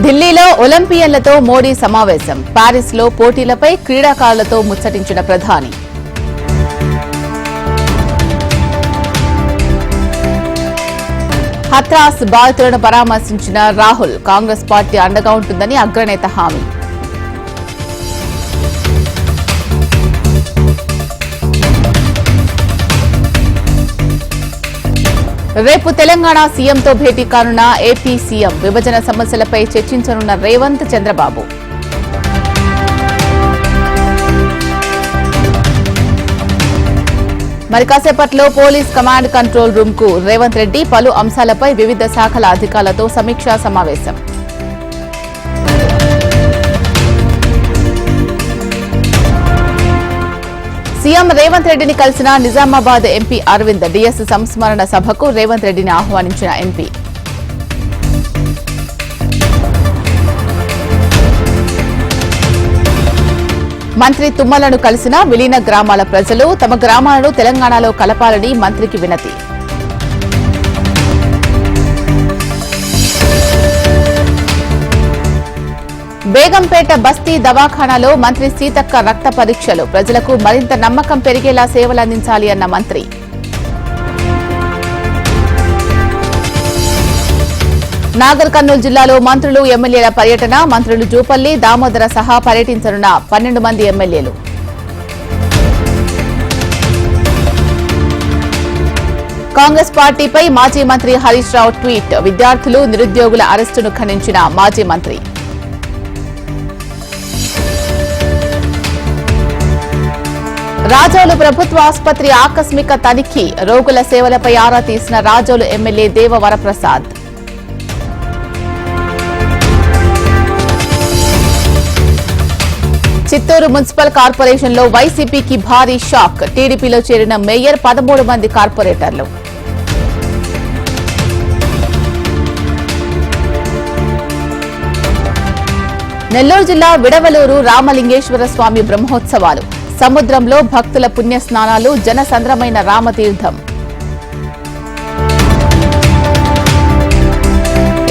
ఢిల్లీలో ఒలింపియన్లతో మోడీ సమావేశం. పారిస్లో పోటీలపై క్రీడాకారులతో ముచ్చటించిన ప్రధాని. హత్రాస్ బాధితులను పరామర్శించిన రాహుల్. కాంగ్రెస్ పార్టీ అండగా ఉంటుందని అగ్రనేత హామీ. రేపు తెలంగాణ సీఎంతో భేటీ కానున్న ఏపీ సీఎం. విభజన సమస్యలపై చర్చించనున్న రేవంత్, చంద్రబాబు. మరి కాసేపట్లో పోలీస్ కమాండ్ కంట్రోల్ రూమ్ కు రేవంత్ రెడ్డి పలు అంశాలపై వివిధ శాఖల అధికారులతో సమీక్షా సమావేశం. సీఎం రేవంత్ రెడ్డిని కలిసిన నిజామాబాద్ ఎంపీ అరవింద్. డిఎస్ సంస్మరణ సభకు రేవంత్ రెడ్డిని ఆహ్వానించిన ఎంపీ. మంత్రి తుమ్మలను కలిసిన విలీన గ్రామాల ప్రజలు. తమ గ్రామాలను తెలంగాణలో కలపాలని మంత్రికి వినతి. బేగంపేట బస్తీ దవాఖానాలో మంత్రి సీతక్క రక్త పరీక్షలు. ప్రజలకు మరింత నమ్మకం పెరిగేలా సేవలందించాలి అన్న మంత్రి. నాగర్ కర్నూలు జిల్లాలో మంత్రులు, ఎమ్మెల్యేల పర్యటన. మంత్రులు జూపల్లి, దామోదర సహా పర్యటించనున్న 12 మంది ఎమ్మెల్యేలు. కాంగ్రెస్ పార్టీపై మాజీ మంత్రి హరీష్ రావు ట్వీట్. విద్యార్థులు, నిరుద్యోగుల అరెస్టును ఖండించిన మాజీ మంత్రి. రాజోలు ప్రభుత్వ ఆసుపత్రి ఆకస్మిక తనిఖీ. రోగుల సేవలపై ఆరా తీసిన రాజోలు ఎమ్మెల్యే దేవ వరప్రసాద్. చిత్తూరు మున్సిపల్ కార్పొరేషన్లో వైసీపీకి భారీ షాక్. టీడీపీలో చేరిన మేయర్, 13 మంది కార్పొరేటర్లు. నెల్లూరు జిల్లా విడవలూరు రామలింగేశ్వర స్వామి బ్రహ్మోత్సవాలు. సముద్రంలో భక్తుల పుణ్యస్నానాలు. జనసంద్రమైన రామతీర్థం.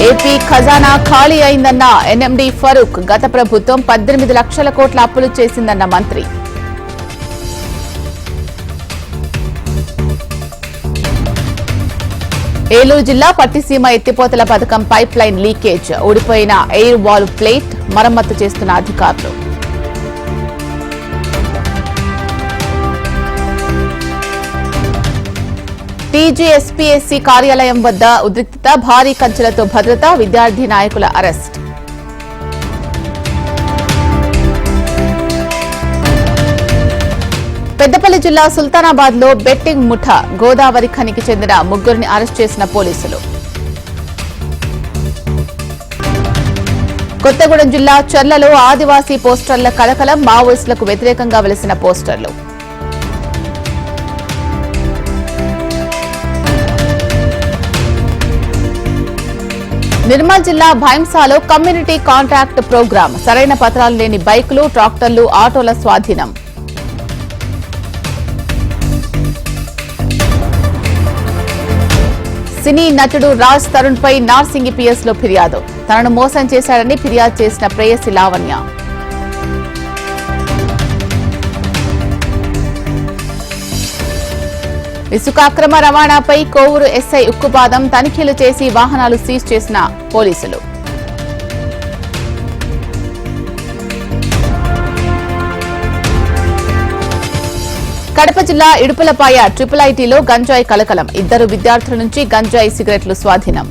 ఏపీ ఖజానా ఖాళీ అయిందన్న ఎన్ఎండీ ఫరూక్. గత ప్రభుత్వం 18 లక్షల కోట్ల అప్పులు చేసిందన్న మంత్రి. ఏలూరు జిల్లా పట్టిసీమ ఎత్తిపోతల పథకం పైప్ లైన్ లీకేజ్. ఊడిపోయిన ఎయిర్ వాల్వ్ ప్లేట్ మరమ్మతు చేస్తున్న అధికారులు. టీజీఎస్పీఎస్సీ కార్యాలయం వద్ద ఉద్రిక్తత. భారీ కంచెలతో భద్రత. విద్యార్థి నాయకుల అరెస్ట్. పెద్దపల్లి జిల్లా సుల్తానాబాద్ లో బెట్టింగ్ ముఠా. గోదావరి ఖనికి చెందిన 3 అరెస్ట్ చేసిన పోలీసులు. కొత్తగూడెం జిల్లా చర్లలో ఆదివాసీ పోస్టర్ల కలకలం. మావోయిస్టులకు వ్యతిరేకంగా వెలిసిన పోస్టర్లు. నిర్మల్ జిల్లా భైంసాలో కమ్యూనిటీ కాంట్రాక్ట్ ప్రోగ్రాం. సరైన పత్రాలు లేని బైకులు, ట్రాక్టర్లు, ఆటోల స్వాధీనం. సినీ నటుడు రాజ్ తరుణ్ పై నార్సింగి పిఎస్ లో ఫిర్యాదు. తనను మోసం చేశాడని ఫిర్యాదు చేసిన ప్రేయసి లావణ్య. ఇసుక అక్రమ రవాణాపై కోవూరు ఎస్ఐ ఉక్కుపాదం. తనిఖీలు చేసి వాహనాలు సీజ్ చేసిన పోలీసులు. కడప జిల్లా ఇడుపులపాయ ట్రిపుల్ ఐటీలో గంజాయి కలకలం. 2 విద్యార్థుల నుంచి గంజాయి సిగరెట్లు స్వాధీనం.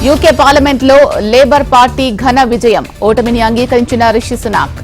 యూకే పార్లమెంట్లో లేబర్ పార్టీ ఘన విజయం. ఓటమిని అంగీకరించిన రిషి సునాక్.